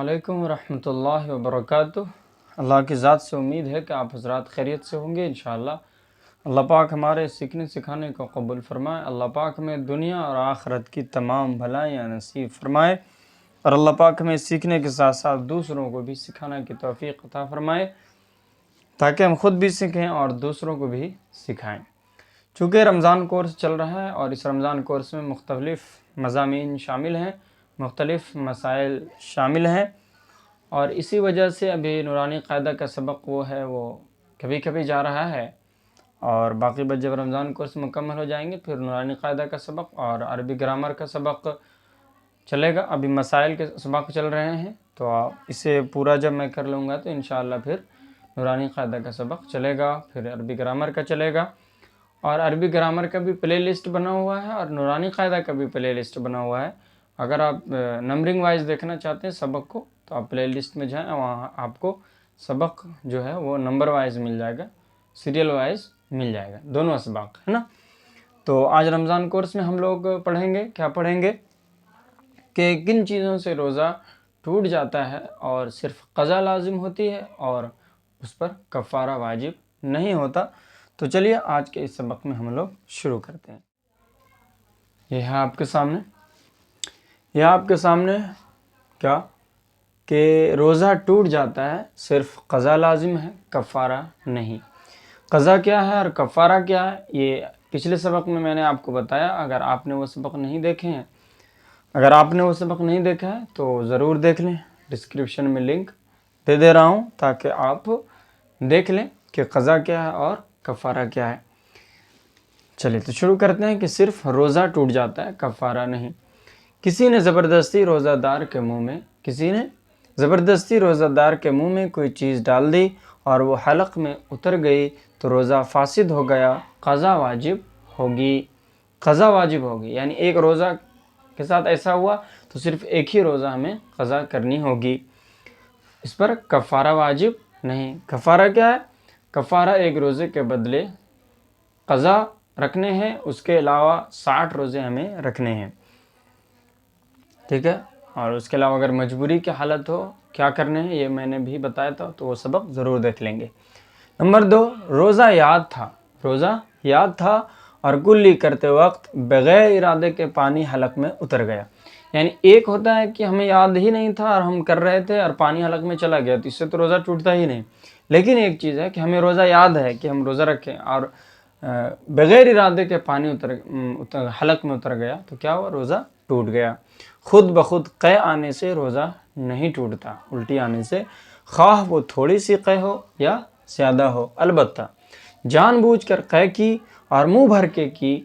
علیکم ورحمۃ اللہ وبرکاتہ۔ اللہ کی ذات سے امید ہے کہ آپ حضرات خیریت سے ہوں گے انشاءاللہ۔ اللہ پاک ہمارے سیکھنے سکھانے کو قبول فرمائے۔ اللہ پاک ہمیں دنیا اور آخرت کی تمام بھلائیاں نصیب فرمائے، اور اللہ پاک ہمیں سیکھنے کے ساتھ ساتھ دوسروں کو بھی سکھانے کی توفیق عطا فرمائے، تاکہ ہم خود بھی سیکھیں اور دوسروں کو بھی سکھائیں۔ چونکہ رمضان کورس چل رہا ہے اور اس رمضان کورس میں مختلف مضامین شامل ہیں، مختلف مسائل شامل ہیں، اور اسی وجہ سے ابھی نورانی قاعدہ کا سبق وہ کبھی کبھی جا رہا ہے، اور باقی بات جب رمضان کورس مکمل ہو جائیں گے پھر نورانی قاعدہ کا سبق اور عربی گرامر کا سبق چلے گا۔ ابھی مسائل کے سبق چل رہے ہیں، تو اسے پورا جب میں کر لوں گا تو انشاءاللہ پھر نورانی قاعدہ کا سبق چلے گا، پھر عربی گرامر کا چلے گا، اور عربی گرامر کا بھی پلے لسٹ بنا ہوا ہے اور نورانی قاعدہ کا بھی پلے لسٹ بنا ہوا ہے۔ اگر آپ نمبرنگ وائز دیکھنا چاہتے ہیں سبق کو تو آپ پلے لسٹ میں جائیں، وہاں آپ کو سبق جو ہے وہ نمبر وائز مل جائے گا، سیریل وائز مل جائے گا، دونوں اسباق ہے نا۔ تو آج رمضان کورس میں ہم لوگ کیا پڑھیں گے کہ کن چیزوں سے روزہ ٹوٹ جاتا ہے اور صرف قضا لازم ہوتی ہے اور اس پر کفارہ واجب نہیں ہوتا۔ تو چلیے آج کے اس سبق میں ہم لوگ شروع کرتے ہیں۔ یہ ہے آپ کے سامنے کیا کہ روزہ ٹوٹ جاتا ہے، صرف قضا لازم ہے، کفارہ نہیں۔ قضا کیا ہے اور کفارہ کیا ہے یہ پچھلے سبق میں نے آپ کو بتایا۔ اگر آپ نے وہ سبق نہیں دیکھا ہے تو ضرور دیکھ لیں، ڈسکرپشن میں لنک دے دے رہا ہوں تاکہ آپ دیکھ لیں کہ قضا کیا ہے اور کفارہ کیا ہے۔ چلیے تو شروع کرتے ہیں کہ صرف روزہ ٹوٹ جاتا ہے، کفارہ نہیں۔ کسی نے زبردستی روزہ دار کے منہ میں کوئی چیز ڈال دی اور وہ حلق میں اتر گئی تو روزہ فاسد ہو گیا، قضا واجب ہوگی۔ یعنی ایک روزہ کے ساتھ ایسا ہوا تو صرف ایک ہی روزہ ہمیں قضا کرنی ہوگی، اس پر کفارہ واجب نہیں۔ کفارہ کیا ہے؟ کفارہ ایک روزے کے بدلے قضا رکھنے ہیں، اس کے علاوہ 60 روزے ہمیں رکھنے ہیں، ٹھیک ہے۔ اور اس کے علاوہ اگر مجبوری کی حالت ہو کیا کرنے ہیں یہ میں نے بھی بتایا تھا، تو وہ سبق ضرور دیکھ لیں گے۔ نمبر 2، روزہ یاد تھا اور کلی کرتے وقت بغیر ارادے کے پانی حلق میں اتر گیا۔ یعنی ایک ہوتا ہے کہ ہمیں یاد ہی نہیں تھا اور ہم کر رہے تھے اور پانی حلق میں چلا گیا، تو اس سے تو روزہ ٹوٹتا ہی نہیں۔ لیکن ایک چیز ہے کہ ہمیں روزہ یاد ہے کہ ہم روزہ رکھیں اور بغیر ارادے کے پانی حلق میں اتر گیا تو کیا ہوا؟ روزہ ٹوٹ گیا۔ خود بخود قے آنے سے روزہ نہیں ٹوٹتا، الٹی آنے سے، خواہ وہ تھوڑی سی قے ہو یا زیادہ ہو۔ البتہ جان بوجھ کر قے کی اور منہ بھر کے کی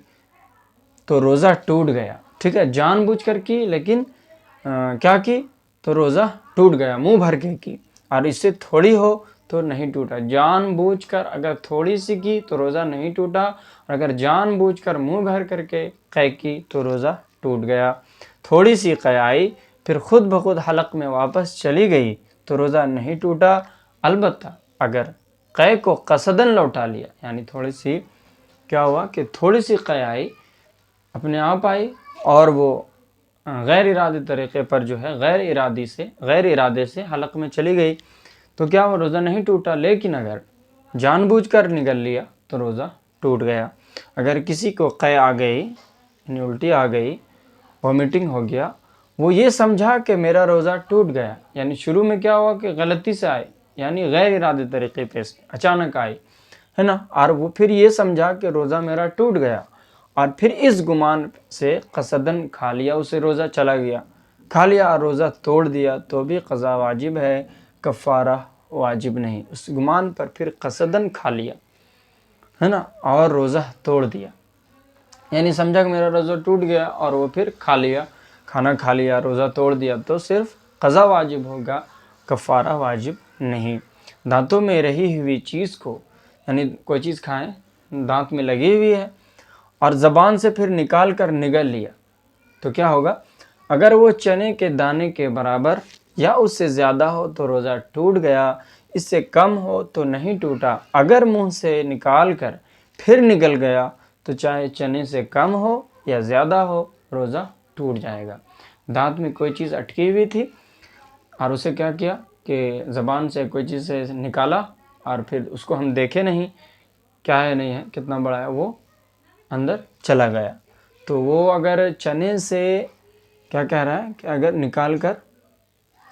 تو روزہ ٹوٹ گیا، ٹھیک ہے۔ جان بوجھ کر کی لیکن کیا کی تو روزہ ٹوٹ گیا، منہ بھر کے کی، اور اس سے تھوڑی ہو تو نہیں ٹوٹا۔ جان بوجھ کر اگر تھوڑی سی کی تو روزہ نہیں ٹوٹا، اور اگر جان بوجھ کر منہ بھر کر کے قے کی تو روزہ ٹوٹ گیا۔ تھوڑی سی قے آئی پھر خود بخود حلق میں واپس چلی گئی تو روزہ نہیں ٹوٹا۔ البتہ اگر قے کو قصداً لوٹا لیا، یعنی تھوڑی سی کیا ہوا کہ تھوڑی سی قے آئی، اپنے آپ آئی، اور وہ غیر ارادی طریقے پر جو ہے غیر ارادے سے حلق میں چلی گئی تو کیا وہ روزہ نہیں ٹوٹا۔ لیکن اگر جان بوجھ کر نگل لیا تو روزہ ٹوٹ گیا۔ اگر کسی کو قے آ گئی، یعنی الٹی آ گئی، وومیٹنگ ہو گیا، وہ یہ سمجھا کہ میرا روزہ ٹوٹ گیا، یعنی شروع میں کیا ہوا کہ غلطی سے آئی، یعنی غیر ارادی طریقے پہ اچانک آئی ہے نا، اور وہ پھر یہ سمجھا کہ روزہ میرا ٹوٹ گیا، اور پھر اس گمان سے قصداً کھا لیا، اسے روزہ چلا گیا، کھا لیا اور روزہ توڑ دیا تو بھی قضا واجب ہے، کفارہ واجب نہیں۔ اس گمان پر پھر قصداً کھا لیا ہے نا اور روزہ توڑ دیا، یعنی سمجھا کہ میرا روزہ ٹوٹ گیا اور وہ پھر کھانا کھا لیا، روزہ توڑ دیا، تو صرف قضا واجب ہوگا، کفارہ واجب نہیں۔ دانتوں میں رہی ہوئی چیز کو، یعنی کوئی چیز کھائیں دانت میں لگی ہوئی ہے اور زبان سے پھر نکال کر نگل لیا تو کیا ہوگا؟ اگر وہ چنے کے دانے کے برابر یا اس سے زیادہ ہو تو روزہ ٹوٹ گیا، اس سے کم ہو تو نہیں ٹوٹا۔ اگر منہ سے نکال کر پھر نگل گیا تو چاہے چنے سے کم ہو یا زیادہ ہو روزہ ٹوٹ جائے گا۔ دانت میں کوئی چیز اٹکی ہوئی تھی اور اسے کیا کیا کہ زبان سے کوئی چیز سے نکالا اور پھر اس کو ہم دیکھے نہیں کیا ہے نہیں ہے کتنا بڑا ہے، وہ اندر چلا گیا. تو وہ اگر چنے سے کیا کہہ رہا ہے کہ اگر نکال کر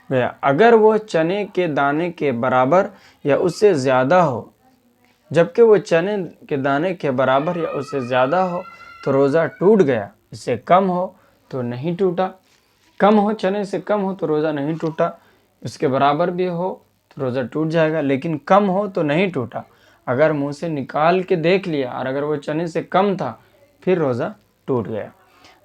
گیا، اگر وہ چنے کے دانے کے برابر یا اس سے زیادہ ہو، جبکہ وہ چنے کے دانے کے برابر یا اس سے زیادہ ہو تو روزہ ٹوٹ گیا، اس سے کم ہو تو نہیں ٹوٹا. کم ہو، چنے سے کم ہو تو روزہ نہیں ٹوٹا، اس کے برابر بھی ہو تو روزہ ٹوٹ جائے گا، لیکن کم ہو تو نہیں ٹوٹا. اگر منہ سے نکال کے دیکھ لیا اور اگر وہ چنے سے کم تھا پھر روزہ ٹوٹ گیا.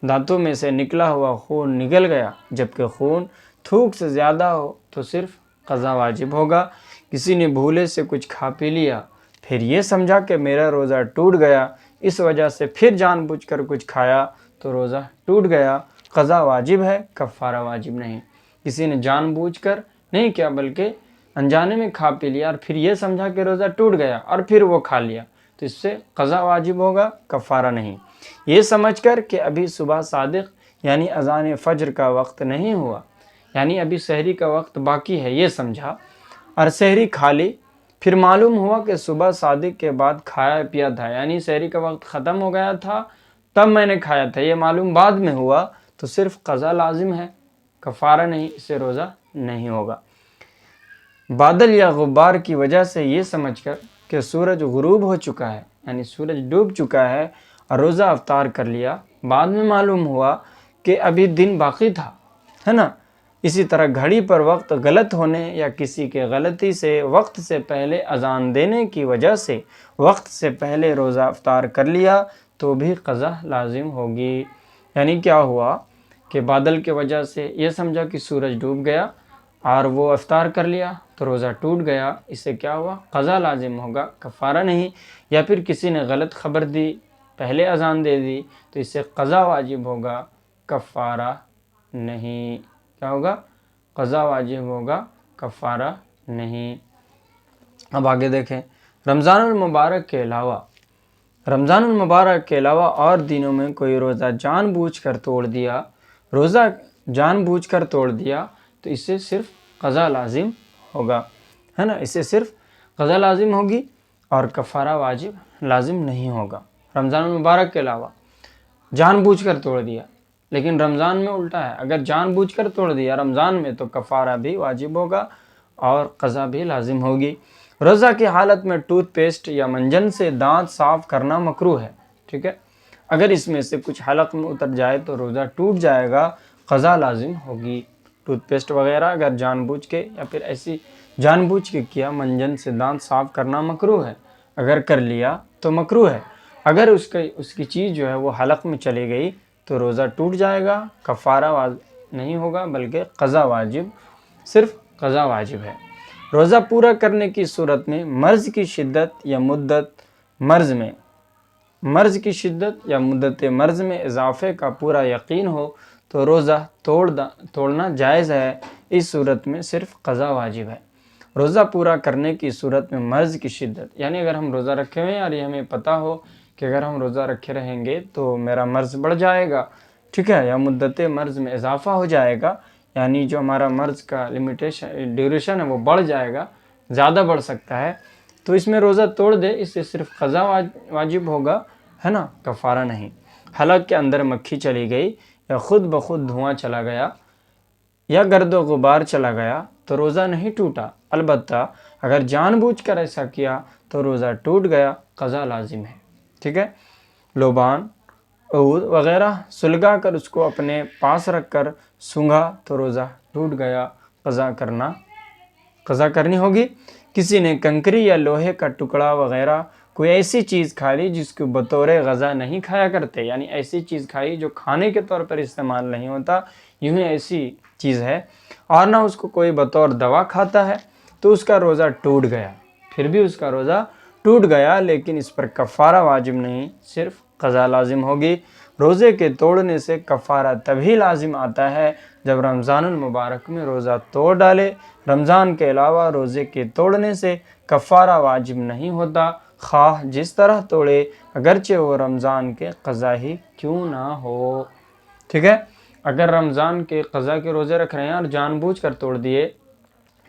دانتوں میں سے نکلا ہوا خون نکل گیا جبکہ خون تھوک سے زیادہ ہو تو صرف قضا واجب ہوگا. کسی نے بھولے سے کچھ کھا پی لیا، پھر یہ سمجھا کہ میرا روزہ ٹوٹ گیا، اس وجہ سے پھر جان بوجھ کر کچھ کھایا تو روزہ ٹوٹ گیا. قضا واجب ہے، کفارہ واجب نہیں. کسی نے جان بوجھ کر نہیں کیا بلکہ انجانے میں کھا پی لیا اور پھر یہ سمجھا کہ روزہ ٹوٹ گیا اور پھر وہ کھا لیا تو اس سے قضا واجب ہوگا، کفارہ نہیں. یہ سمجھ کر کہ ابھی صبح صادق یعنی اذان فجر کا وقت نہیں ہوا، یعنی ابھی سحری کا وقت باقی ہے، یہ سمجھا اور سحری کھا لی. پھر معلوم ہوا کہ صبح صادق کے بعد کھایا پیا تھا، یعنی سحری کا وقت ختم ہو گیا تھا تب میں نے کھایا تھا، یہ معلوم بعد میں ہوا تو صرف قضا لازم ہے، کفارہ نہیں، اس سے روزہ نہیں ہوگا. بادل یا غبار کی وجہ سے یہ سمجھ کر کہ سورج غروب ہو چکا ہے، یعنی سورج ڈوب چکا ہے اور روزہ افطار کر لیا، بعد میں معلوم ہوا کہ ابھی دن باقی تھا، ہے نا. اسی طرح گھڑی پر وقت غلط ہونے یا کسی کے غلطی سے وقت سے پہلے اذان دینے کی وجہ سے وقت سے پہلے روزہ افطار کر لیا تو بھی قضا لازم ہوگی. یعنی کیا ہوا کہ بادل کی وجہ سے یہ سمجھا کہ سورج ڈوب گیا اور وہ افطار کر لیا تو روزہ ٹوٹ گیا، اس سے کیا ہوا، قضا لازم ہوگا، کفارہ نہیں. یا پھر کسی نے غلط خبر دی، پہلے اذان دے دی تو اس سے قضا واجب ہوگا، کفارہ نہیں. کیا ہوگا، قضا واجب ہوگا، کفارہ نہیں. اب آگے دیکھیں، رمضان المبارک کے علاوہ اور دنوں میں کوئی روزہ جان بوجھ کر توڑ دیا، تو اس سے صرف قضا لازم ہوگا، ہے نا، اس سے صرف قضا لازم ہوگی اور کفارہ واجب لازم نہیں ہوگا. رمضان المبارک کے علاوہ جان بوجھ کر توڑ دیا، لیکن رمضان میں الٹا ہے، اگر جان بوجھ کر توڑ دیا رمضان میں تو کفارہ بھی واجب ہوگا اور قضا بھی لازم ہوگی. روزہ کی حالت میں ٹوتھ پیسٹ یا منجن سے دانت صاف کرنا مکروہ ہے، ٹھیک ہے. اگر اس میں سے کچھ حلق میں اتر جائے تو روزہ ٹوٹ جائے گا، قضا لازم ہوگی. ٹوتھ پیسٹ وغیرہ اگر جان بوجھ کے یا پھر ایسی جان بوجھ کے کیا، منجن سے دانت صاف کرنا مکروہ ہے، اگر کر لیا تو مکروہ ہے. اگر اس کی چیز جو ہے وہ حلق میں چلی گئی تو روزہ ٹوٹ جائے گا، کفارہ نہیں ہوگا بلکہ قضا واجب، صرف قضا واجب ہے. روزہ پورا کرنے کی صورت میں مرض کی شدت یا مدت مرض میں اضافے کا پورا یقین ہو تو روزہ توڑنا جائز ہے، اس صورت میں صرف قضا واجب ہے. روزہ پورا کرنے کی صورت میں مرض کی شدت، یعنی اگر ہم روزہ رکھے ہوئے ہیں اور یہ ہمیں پتہ ہو کہ اگر ہم روزہ رکھے رہیں گے تو میرا مرض بڑھ جائے گا، ٹھیک ہے، یا مدت مرض میں اضافہ ہو جائے گا، یعنی جو ہمارا مرض کا ڈیوریشن ہے وہ بڑھ جائے گا، زیادہ بڑھ سکتا ہے، تو اس میں روزہ توڑ دے، اس سے صرف قضا واجب ہوگا، ہے نا، کفارہ نہیں. حلق کے اندر مکھی چلی گئی یا خود بخود دھواں چلا گیا یا گرد و غبار چلا گیا تو روزہ نہیں ٹوٹا، البتہ اگر جان بوجھ کر ایسا کیا تو روزہ ٹوٹ گیا، قضا لازم ہے، ٹھیک ہے. لوبان، عود وغیرہ سلگا کر اس کو اپنے پاس رکھ کر سونگھا تو روزہ ٹوٹ گیا، قضا کرنی ہوگی. کسی نے کنکری یا لوہے کا ٹکڑا وغیرہ کوئی ایسی چیز کھا لی جس کو بطور غذا نہیں کھایا کرتے، یعنی ایسی چیز کھائی جو کھانے کے طور پر استعمال نہیں ہوتا، یوں ہی ایسی چیز ہے، اور نہ اس کو کوئی بطور دوا کھاتا ہے تو اس کا روزہ ٹوٹ گیا، پھر بھی اس کا روزہ ٹوٹ گیا، لیکن اس پر کفارہ واجب نہیں، صرف قضا لازم ہوگی. روزے کے توڑنے سے کفارہ تبھی لازم آتا ہے جب رمضان المبارک میں روزہ توڑ ڈالے. رمضان کے علاوہ روزے کے توڑنے سے کفارہ واجب نہیں ہوتا، خواہ جس طرح توڑے، اگرچہ وہ رمضان کے قضا ہی کیوں نہ ہو، ٹھیک ہے. اگر رمضان کے قضا کے روزے رکھ رہے ہیں اور جان بوجھ کر توڑ دیے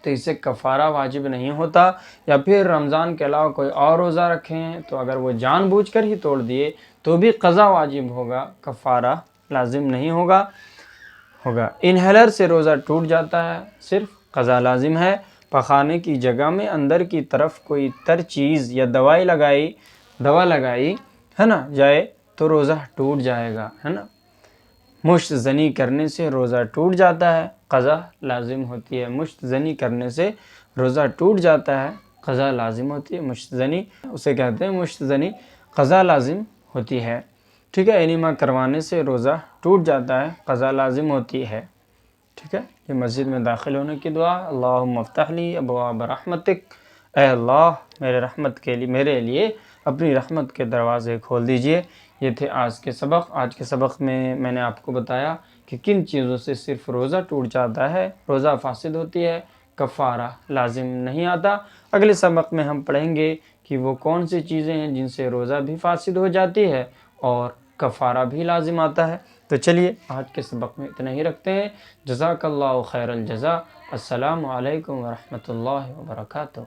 تو اس سے کفارہ واجب نہیں ہوتا، یا پھر رمضان کے علاوہ کوئی اور روزہ رکھے ہیں تو اگر وہ جان بوجھ کر ہی توڑ دیے تو بھی قضا واجب ہوگا، کفارہ لازم نہیں ہوگا۔ انہیلر سے روزہ ٹوٹ جاتا ہے، صرف قضا لازم ہے۔ پخانے کی جگہ میں اندر کی طرف کوئی تر چیز یا دوا لگائی ہے نا جائے تو روزہ ٹوٹ جائے گا، ہے نا۔ مشت زنی کرنے سے روزہ ٹوٹ جاتا ہے، قضا لازم ہوتی ہے۔ مشت زنی کرنے سے روزہ ٹوٹ جاتا ہے، قضا لازم ہوتی ہے۔ مشت زنی اسے کہتے ہیں مشت زنی، قضا لازم ہوتی ہے، ٹھیک ہے۔ انیما کروانے سے روزہ ٹوٹ جاتا ہے، قضا لازم ہوتی ہے، ٹھیک ہے۔ یہ مسجد میں داخل ہونے کی دعا، اللہم افتح لی ابواب رحمتک، اے اللہ میرے لیے اپنی رحمت کے دروازے کھول دیجئے۔ یہ تھے آج کے سبق۔ آج کے سبق میں نے آپ کو بتایا کہ کن چیزوں سے صرف روزہ ٹوٹ جاتا ہے، روزہ فاسد ہوتی ہے، کفارہ لازم نہیں آتا۔ اگلے سبق میں ہم پڑھیں گے کہ وہ کون سی چیزیں ہیں جن سے روزہ بھی فاسد ہو جاتی ہے اور کفارہ بھی لازم آتا ہے۔ تو چلیے آج کے سبق میں اتنا ہی رکھتے ہیں۔ جزاک اللہ خیر الجزا۔ السلام علیکم ورحمۃ اللہ وبرکاتہ۔